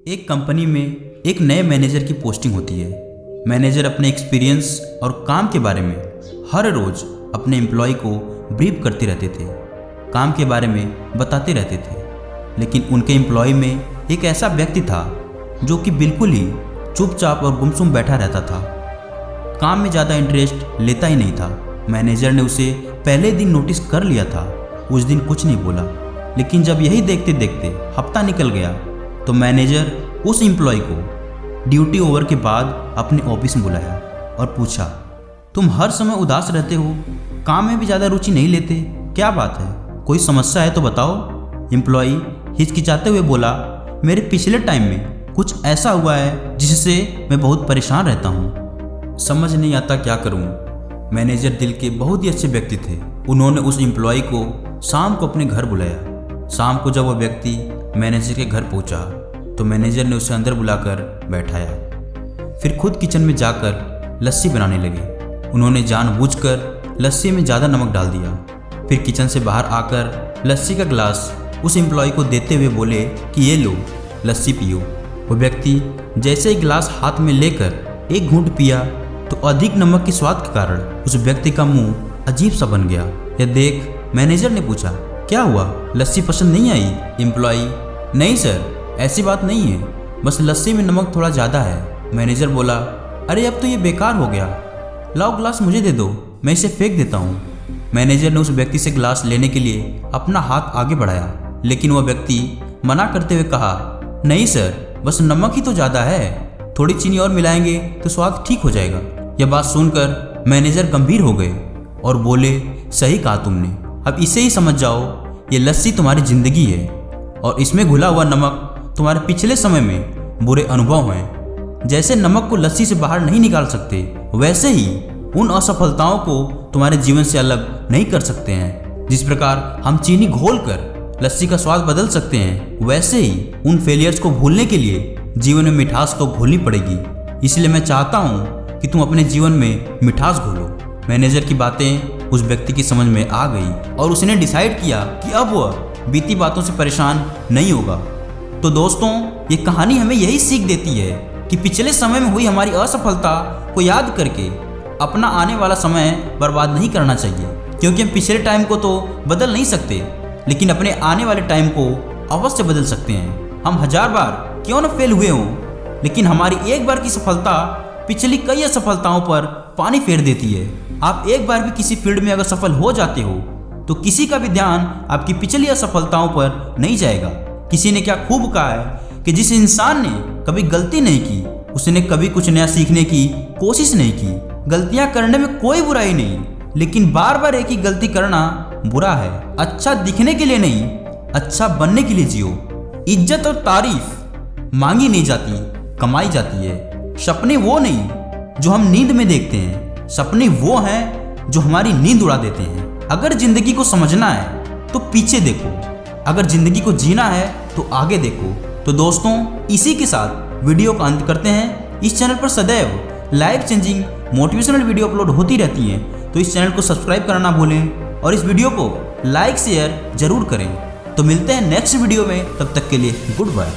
एक कंपनी में एक नए मैनेजर की पोस्टिंग होती है। मैनेजर अपने एक्सपीरियंस और काम के बारे में हर रोज़ अपने एम्प्लॉय को ब्रीफ करते रहते थे, काम के बारे में बताते रहते थे। लेकिन उनके एम्प्लॉय में एक ऐसा व्यक्ति था जो कि बिल्कुल ही चुपचाप और गुमसुम बैठा रहता था, काम में ज़्यादा इंटरेस्ट लेता ही नहीं था। मैनेजर ने उसे पहले दिन नोटिस कर लिया था, उस दिन कुछ नहीं बोला। लेकिन जब यही देखते देखते हफ्ता निकल गया तो मैनेजर उस एम्प्लॉय को ड्यूटी ओवर के बाद अपने ऑफिस में बुलाया और पूछा, तुम हर समय उदास रहते हो, काम में भी ज़्यादा रुचि नहीं लेते, क्या बात है, कोई समस्या है तो बताओ। एम्प्लॉय हिचकिचाते हुए बोला, मेरे पिछले टाइम में कुछ ऐसा हुआ है जिससे मैं बहुत परेशान रहता हूँ, समझ नहीं आता क्या करूँ। मैनेजर दिल के बहुत ही अच्छे व्यक्ति थे। उन्होंने उस एम्प्लॉय को शाम को अपने घर बुलाया। शाम को जब वह व्यक्ति मैनेजर के घर पहुंचा तो मैनेजर ने उसे अंदर बुलाकर बैठाया, फिर खुद किचन में जाकर लस्सी बनाने लगे। उन्होंने जानबूझकर लस्सी में ज़्यादा नमक डाल दिया। फिर किचन से बाहर आकर लस्सी का गिलास उस एम्प्लॉय को देते हुए बोले कि ये लो, लस्सी पियो। वो व्यक्ति जैसे ही गिलास हाथ में लेकर एक घूंट पिया तो अधिक नमक के स्वाद के कारण उस व्यक्ति का मुंह अजीब सा बन गया। यह देख मैनेजर ने पूछा, क्या हुआ, लस्सी पसंद नहीं आई? एम्प्लॉय, नहीं सर, ऐसी बात नहीं है, बस लस्सी में नमक थोड़ा ज़्यादा है। मैनेजर बोला, अरे अब तो ये बेकार हो गया, लाओ ग्लास मुझे दे दो, मैं इसे फेंक देता हूँ। मैनेजर ने उस व्यक्ति से ग्लास लेने के लिए अपना हाथ आगे बढ़ाया, लेकिन वह व्यक्ति मना करते हुए कहा, नहीं सर, बस नमक ही तो ज़्यादा है, थोड़ी चीनी और मिलाएंगे तो स्वाद ठीक हो जाएगा। यह बात सुनकर मैनेजर गंभीर हो गए और बोले, सही कहा तुमने, अब इसे ही समझ जाओ, ये लस्सी तुम्हारी जिंदगी है और इसमें घुला हुआ नमक तुम्हारे पिछले समय में बुरे अनुभव हैं। जैसे नमक को लस्सी से बाहर नहीं निकाल सकते, वैसे ही उन असफलताओं को तुम्हारे जीवन से अलग नहीं कर सकते हैं। जिस प्रकार हम चीनी घोलकर लस्सी का स्वाद बदल सकते हैं, वैसे ही उन फेलियर्स को भूलने के लिए जीवन में मिठास तो घोलनी पड़ेगी। इसलिए मैं चाहता हूँ कि तुम अपने जीवन में मिठास घोलो। मैनेजर की बातें उस व्यक्ति की समझ में आ गई और उसने डिसाइड किया कि अब वह बीती बातों से परेशान नहीं होगा। तो दोस्तों, ये कहानी हमें यही सीख देती है कि पिछले समय में हुई हमारी असफलता को याद करके अपना आने वाला समय बर्बाद नहीं करना चाहिए, क्योंकि हम पिछले टाइम को तो बदल नहीं सकते, लेकिन अपने आने वाले टाइम को अवश्य बदल सकते हैं। हम 1000 बार क्यों न फेल हुए हों, लेकिन हमारी एक बार की सफलता पिछली कई असफलताओं पर पानी फेर देती है। आप एक बार भी किसी फील्ड में अगर सफल हो जाते हो तो किसी का भी ध्यान आपकी पिछली असफलताओं पर नहीं जाएगा। किसी ने क्या खूब कहा है कि जिस इंसान ने कभी गलती नहीं की, उसने कभी कुछ नया सीखने की कोशिश नहीं की। गलतियां करने में कोई बुराई नहीं, लेकिन बार बार एक ही गलती करना बुरा है। अच्छा दिखने के लिए नहीं, अच्छा बनने के लिए जियो। इज्जत और तारीफ मांगी नहीं जाती, कमाई जाती है। सपने वो नहीं जो हम नींद में देखते हैं, सपने वो हैं जो हमारी नींद उड़ा देते हैं। अगर जिंदगी को समझना है तो पीछे देखो, अगर जिंदगी को जीना है तो आगे देखो। तो दोस्तों, इसी के साथ वीडियो का अंत करते हैं। इस चैनल पर सदैव life changing motivational video upload होती रहती हैं, तो इस चैनल को सब्सक्राइब करना ना भूलें और इस वीडियो को लाइक शेयर जरूर करें। तो मिलते हैं नेक्स्ट वीडियो में, तब तक के लिए गुड बाय।